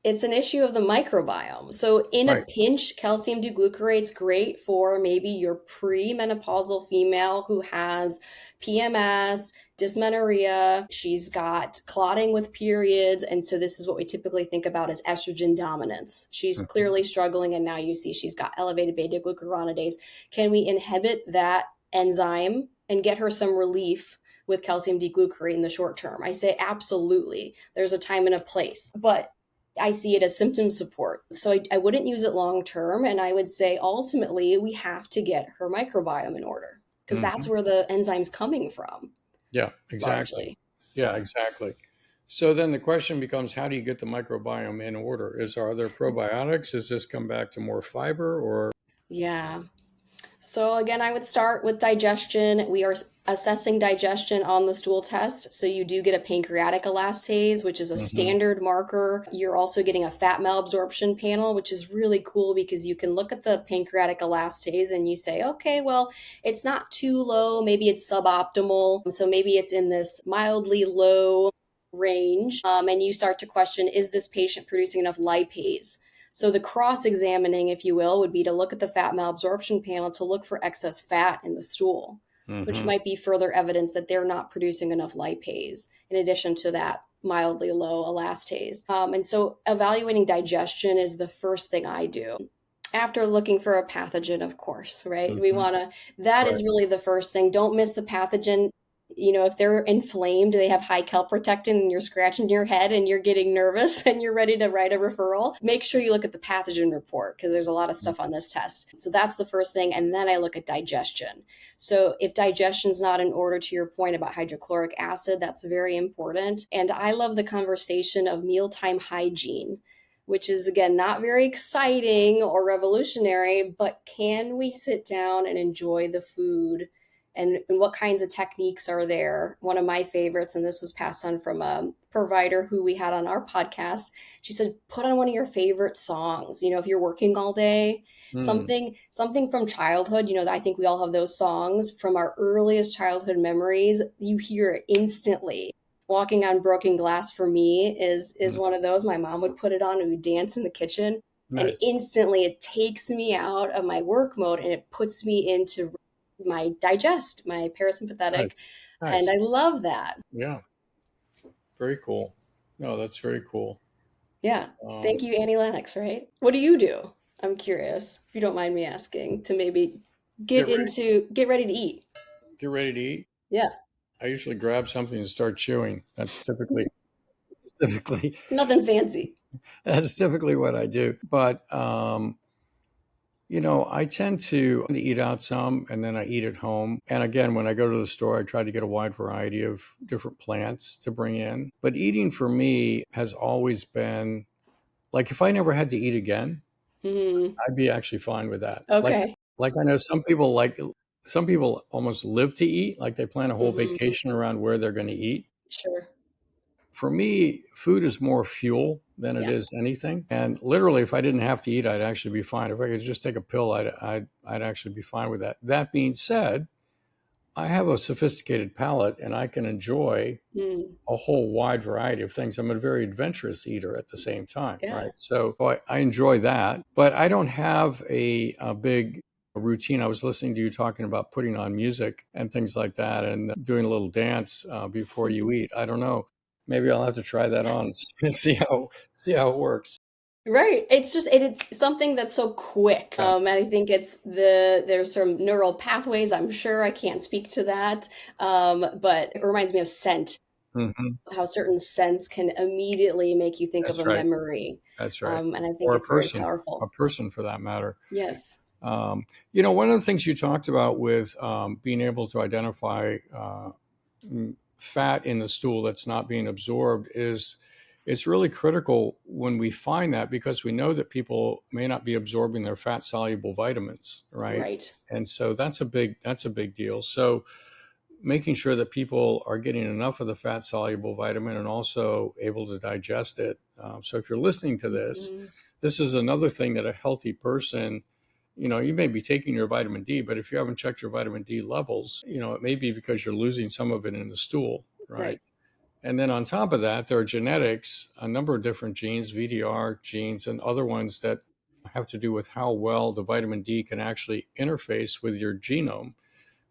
It's an issue of the microbiome. So in a pinch, calcium D-glucarate's great for maybe your premenopausal female who has PMS, dysmenorrhea, she's got clotting with periods. And so this is what we typically think about as estrogen dominance. She's clearly struggling, and now you see she's got elevated beta-glucuronidase. Can we inhibit that enzyme and get her some relief with calcium D-glucarate in the short term? I say absolutely. There's a time and a place. But I see it as symptom support. So I wouldn't use it long term. And I would say ultimately we have to get her microbiome in order because that's where the enzyme's coming from. Yeah, exactly. Largely. Yeah, exactly. So then the question becomes, how do you get the microbiome in order? Are there probiotics? Does this come back to more fiber or? Yeah. So again, I would start with digestion. We are assessing digestion on the stool test. So you do get a pancreatic elastase, which is a standard marker. You're also getting a fat malabsorption panel, which is really cool because you can look at the pancreatic elastase and you say, okay, well, it's not too low. Maybe it's suboptimal. So maybe it's in this mildly low range. And you start to question, is this patient producing enough lipase? So the cross-examining, if you will, would be to look at the fat malabsorption panel to look for excess fat in the stool, which might be further evidence that they're not producing enough lipase, in addition to that mildly low elastase. And so evaluating digestion is the first thing I do. After looking for a pathogen, of course, right? We want to, that is really the first thing. Don't miss the pathogen. if they're inflamed, they have high calprotectin and you're scratching your head and you're getting nervous and you're ready to write a referral, make sure you look at the pathogen report because there's a lot of stuff on this test. So that's the first thing. And then I look at digestion. So if digestion is not in order, to your point about hydrochloric acid, that's very important. And I love the conversation of mealtime hygiene, which is, again, not very exciting or revolutionary, but can we sit down and enjoy the food? And what kinds of techniques are there? One of my favorites, and this was passed on from a provider who we had on our podcast, she said, put on one of your favorite songs. If you're working all day, something from childhood, I think we all have those songs from our earliest childhood memories. You hear it instantly. Walking on Broken Glass for me is one of those. My mom would put it on and we would dance in the kitchen. Nice. And instantly it takes me out of my work mode and it puts me into my my parasympathetic. Nice. And I love that. Yeah. Very cool. No, that's very cool. Yeah. Thank you, Annie Lennox, right? What do you do? I'm curious, if you don't mind me asking, to maybe get ready to eat. Get ready to eat? Yeah. I usually grab something and start chewing. That's typically nothing fancy. That's typically what I do. But I tend to eat out some and then I eat at home. And again, when I go to the store, I try to get a wide variety of different plants to bring in. But eating for me has always been like, if I never had to eat again, I'd be actually fine with that. Okay. Like I know some people almost live to eat, like they plan a whole vacation around where they're going to eat. Sure. For me, food is more fuel than it is anything. And literally, if I didn't have to eat, I'd actually be fine. If I could just take a pill, I'd actually be fine with that. That being said, I have a sophisticated palate and I can enjoy a whole wide variety of things. I'm a very adventurous eater at the same time, right? So I enjoy that, but I don't have a big routine. I was listening to you talking about putting on music and things like that and doing a little dance before you eat. I don't know. Maybe I'll have to try that on and see how it works. Right. It's something that's so quick. And I think there's some neural pathways, I'm sure. I can't speak to that. But it reminds me of scent. How certain scents can immediately make you think of a memory. That's right. And I think it's very powerful. A person for that matter. Yes. One of the things you talked about with being able to identify fat in the stool that's not being absorbed is it's really critical when we find that, because we know that people may not be absorbing their fat soluble vitamins, right? Right. And so that's a big deal. So making sure that people are getting enough of the fat soluble vitamin and also able to digest it. So if you're listening to this, this is another thing that a healthy person, you may be taking your vitamin D, but if you haven't checked your vitamin D levels, it may be because you're losing some of it in the stool, right? And then on top of that, there are genetics, a number of different genes, VDR genes, and other ones that have to do with how well the vitamin D can actually interface with your genome.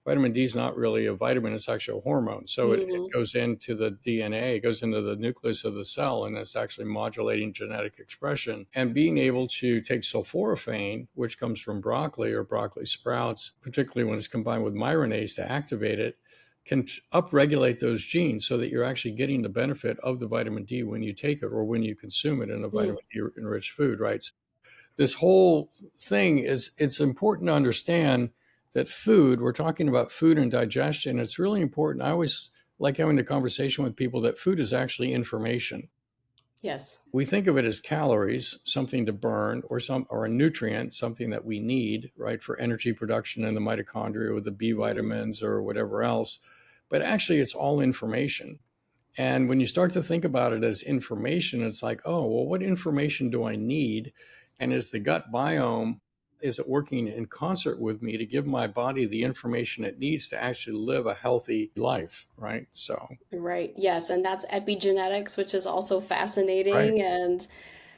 Vitamin D is not really a vitamin, it's actually a hormone. So it goes into the DNA, it goes into the nucleus of the cell, and it's actually modulating genetic expression. And being able to take sulforaphane, which comes from broccoli or broccoli sprouts, particularly when it's combined with myronase to activate it, can upregulate those genes so that you're actually getting the benefit of the vitamin D when you take it or when you consume it in a vitamin D enriched food, right? So this whole thing it's important to understand that food, we're talking about food and digestion. It's really important. I always like having the conversation with people that food is actually information. Yes. We think of it as calories, something to burn, or a nutrient, something that we need, right, for energy production in the mitochondria with the B vitamins or whatever else. But actually, it's all information. And when you start to think about it as information, it's like, oh, well, what information do I need? And is the gut biome, is it working in concert with me to give my body the information it needs to actually live a healthy life, right? So. Right. Yes. And that's epigenetics, which is also fascinating. Right. And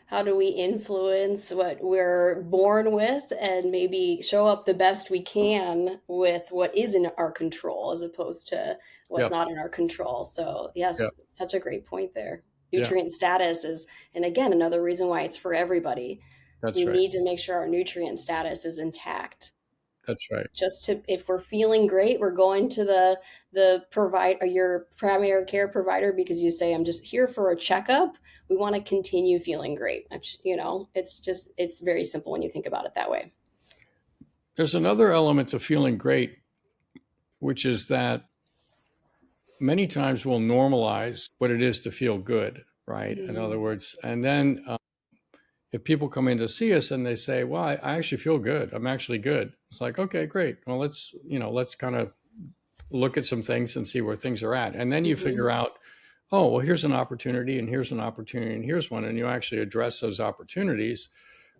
how do we influence what we're born with and maybe show up the best we can with what is in our control as opposed to what's not in our control. So yes, such a great point there. Nutrient status is, and again, another reason why it's for everybody. We need to make sure our nutrient status is intact. That's right. Just to, if we're feeling great, we're going to the provider, your primary care provider, because you say, I'm just here for a checkup. We want to continue feeling great. It's very simple when you think about it that way. There's another element to feeling great, which is that many times we'll normalize what it is to feel good, right? In other words, and then if people come in to see us and they say, well, I actually feel good. I'm actually good. It's like, okay, great. Well, let's kind of look at some things and see where things are at. And then you figure out, oh, well, here's an opportunity and here's an opportunity and here's one. And you actually address those opportunities,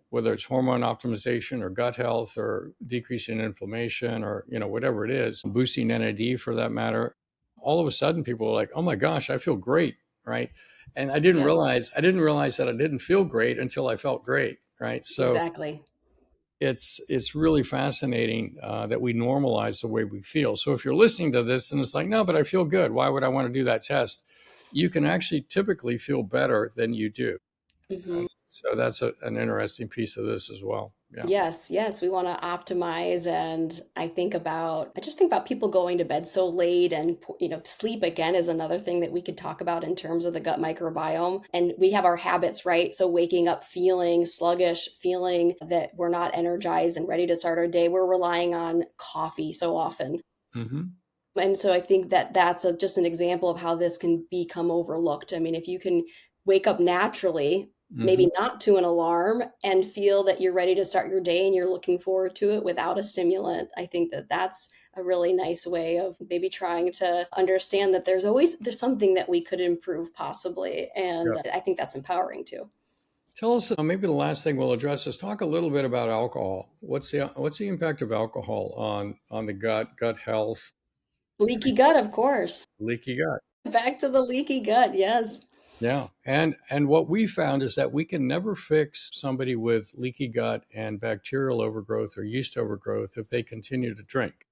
whether it's hormone optimization or gut health or decreasing inflammation or, whatever it is, boosting NAD for that matter. All of a sudden people are like, oh my gosh, I feel great, right? And I didn't realize that I didn't feel great until I felt great, right? So Exactly. it's really fascinating that we normalize the way we feel. So if you're listening to this and it's like, no, but I feel good, why would I want to do that test? You can actually typically feel better than you do. So that's an interesting piece of this as well. Yeah. Yes, we want to optimize. And I just think about people going to bed so late, and, sleep again is another thing that we could talk about in terms of the gut microbiome. And we have our habits, right? So waking up feeling sluggish, feeling that we're not energized and ready to start our day. We're relying on coffee so often. And so I think that that's just an example of how this can become overlooked. I mean, if you can wake up naturally, maybe not to an alarm, and feel that you're ready to start your day and you're looking forward to it without a stimulant, I think that that's a really nice way of maybe trying to understand that there's something that we could improve possibly. And I think that's empowering too. Tell us, maybe the last thing we'll address is talk a little bit about alcohol. What's the impact of alcohol on the gut health? Leaky gut, of course. Leaky gut. Back to the leaky gut, yes. Yeah. And what we found is that we can never fix somebody with leaky gut and bacterial overgrowth or yeast overgrowth if they continue to drink.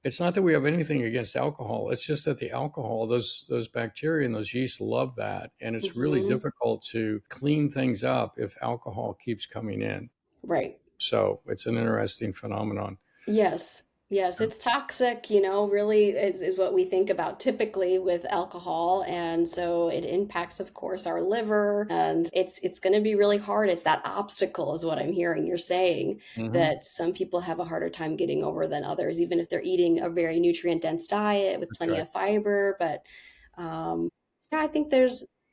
It's not that we have anything against alcohol. It's just that the alcohol, those bacteria and those yeast love that. And it's really difficult to clean things up if alcohol keeps coming in. Right. So it's an interesting phenomenon. Yes, it's toxic, really is what we think about typically with alcohol. And so it impacts, of course, our liver, and it's going to be really hard. It's that obstacle is what I'm hearing you're saying, that some people have a harder time getting over than others, even if they're eating a very nutrient dense diet with plenty of fiber. But I think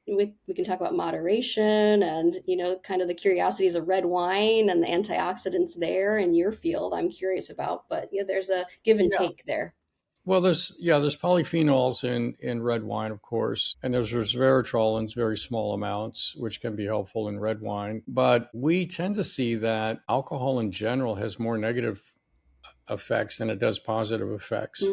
we can talk about moderation and, kind of the curiosities of red wine and the antioxidants there in your field. I'm curious about, but there's a give and take there. Well, there's polyphenols in red wine, of course, and there's resveratrol in very small amounts, which can be helpful in red wine. But we tend to see that alcohol in general has more negative effects than it does positive effects.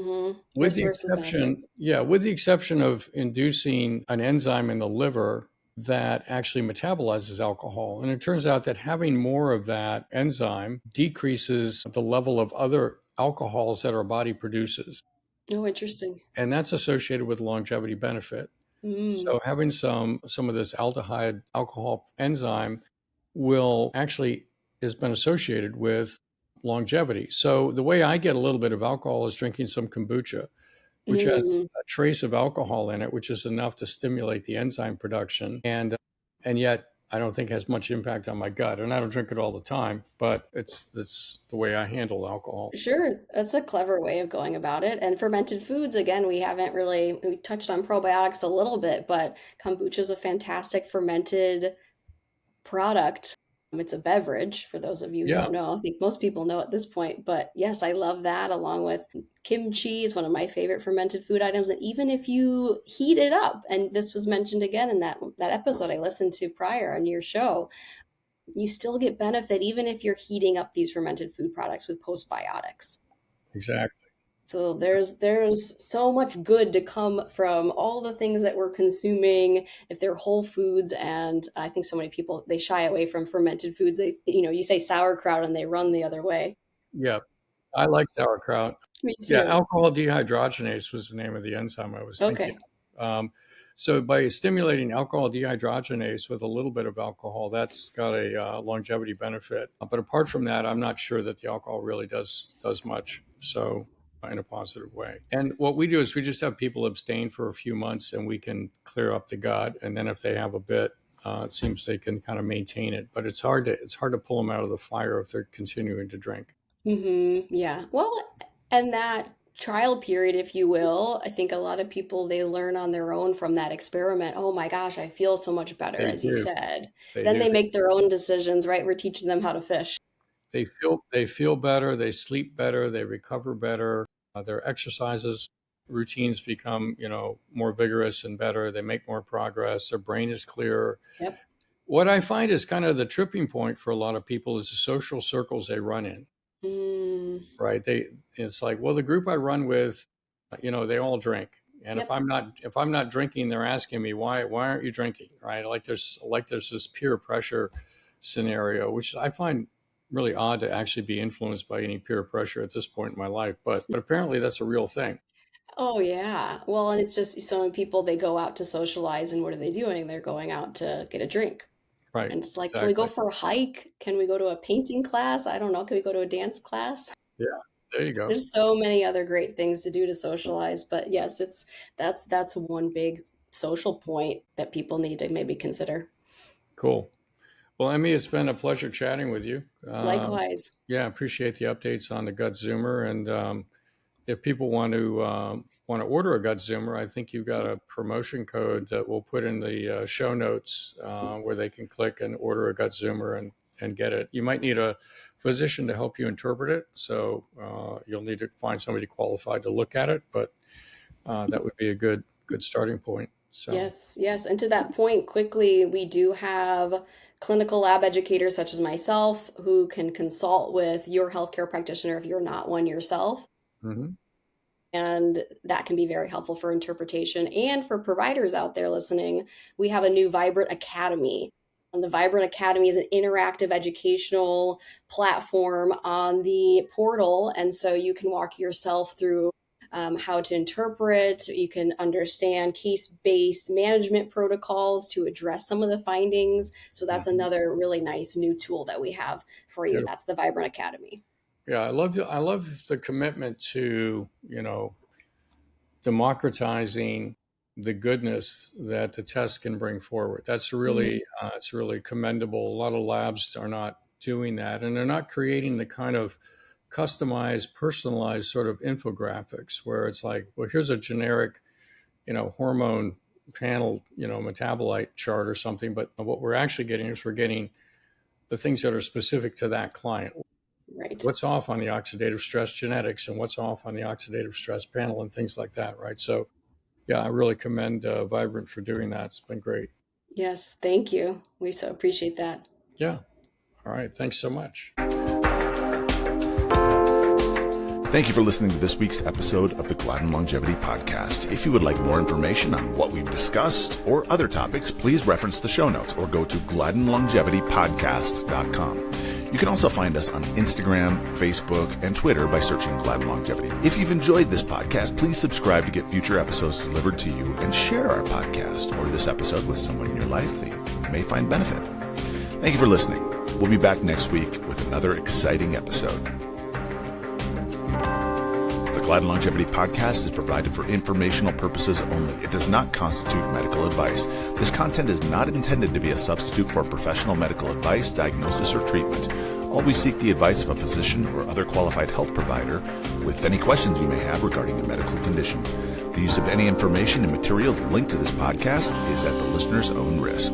With the exception of inducing an enzyme in the liver that actually metabolizes alcohol. And it turns out that having more of that enzyme decreases the level of other alcohols that our body produces. Oh, interesting. And that's associated with longevity benefit. So having some of this aldehyde alcohol enzyme has been associated with longevity. So the way I get a little bit of alcohol is drinking some kombucha, which has a trace of alcohol in it, which is enough to stimulate the enzyme production. And yet I don't think has much impact on my gut. And I don't drink it all the time, but it's the way I handle alcohol. Sure. That's a clever way of going about it. And fermented foods, again, we touched on probiotics a little bit, but kombucha is a fantastic fermented product. It's a beverage for those of you who don't know. I think most people know at this point, but yes, I love that, along with kimchi is one of my favorite fermented food items. And even if you heat it up, and this was mentioned again in that episode I listened to prior on your show, you still get benefit even if you're heating up these fermented food products with postbiotics. Exactly. So there's so much good to come from all the things that we're consuming if they're whole foods. And I think so many people, they shy away from fermented foods. You say sauerkraut and they run the other way. Yeah, I like sauerkraut. Me too. Yeah, alcohol dehydrogenase was the name of the enzyme I was thinking. So by stimulating alcohol dehydrogenase with a little bit of alcohol, that's got a longevity benefit. But apart from that, I'm not sure that the alcohol really does much. So in a positive way. And what we do is we just have people abstain for a few months, and we can clear up the gut. And then if they have a bit, it seems they can kind of maintain it. But it's hard to pull them out of the fire if they're continuing to drink. Yeah. Well, and that trial period, if you will, I think a lot of people, they learn on their own from that experiment. Oh my gosh, I feel so much better, They as you do. said. They Then do. they make their own decisions, right? We're teaching them how to fish. They feel better. They sleep better. They recover better. Their exercises routines become, more vigorous and better. They make more progress. Their brain is clearer. Yep. What I find is kind of the tripping point for a lot of people is the social circles they run in. Right? It's like, well, the group I run with, they all drink. And Yep. if I'm not drinking, they're asking me, why aren't you drinking? Right? Like there's this peer pressure scenario, which I find really odd to actually be influenced by any peer pressure at this point in my life. But apparently that's a real thing. Oh yeah. Well, and it's just so many people, they go out to socialize, and what are they doing? They're going out to get a drink. Right. And it's like, can we go Exactly. for a hike? Can we go to a painting class? I don't know. Can we go to a dance class? Yeah. There you go. There's so many other great things to do to socialize, but yes, that's one big social point that people need to maybe consider. Cool. Well, Emmy, it's been a pleasure chatting with you. Likewise. Yeah, appreciate the updates on the gut zoomer. And if people want to order a gut zoomer, I think you've got a promotion code that we'll put in the show notes where they can click and order a gut zoomer and get it. You might need a physician to help you interpret it, so you'll need to find somebody qualified to look at it. But that would be a good starting point. So Yes. And to that point, quickly, we do have clinical lab educators such as myself who can consult with your healthcare practitioner if you're not one yourself. mhm. And that can be very helpful for interpretation. And for providers out there listening, we have a new Vibrant Academy. And the Vibrant Academy is an interactive educational platform on the portal. And so you can walk yourself through how to interpret. You can understand case-based management protocols to address some of the findings. So that's another really nice new tool that we have for you. Beautiful. That's the Vibrant Academy. Yeah, I love the commitment to, democratizing the goodness that the test can bring forward. That's really it's really commendable. A lot of labs are not doing that, and they're not creating the kind of customized, personalized sort of infographics where it's like, well, here's a generic, hormone panel, metabolite chart or something. But what we're actually getting is we're getting the things that are specific to that client. Right. What's off on the oxidative stress genetics and what's off on the oxidative stress panel and things like that, right? So, yeah, I really commend Vibrant for doing that. It's been great. Yes, thank you. We so appreciate that. Yeah. All right. Thanks so much. Thank you for listening to this week's episode of the Gladden Longevity Podcast. If you would like more information on what we've discussed or other topics, please reference the show notes or go to gladdenlongevitypodcast.com. You can also find us on Instagram, Facebook, and Twitter by searching Gladden Longevity. If you've enjoyed this podcast, please subscribe to get future episodes delivered to you and share our podcast or this episode with someone in your life that you may find benefit. Thank you for listening. We'll be back next week with another exciting episode. The Gladden Longevity Podcast is provided for informational purposes only. It does not constitute medical advice. This content is not intended to be a substitute for professional medical advice, diagnosis, or treatment. Always seek the advice of a physician or other qualified health provider with any questions you may have regarding a medical condition. The use of any information and materials linked to this podcast is at the listener's own risk.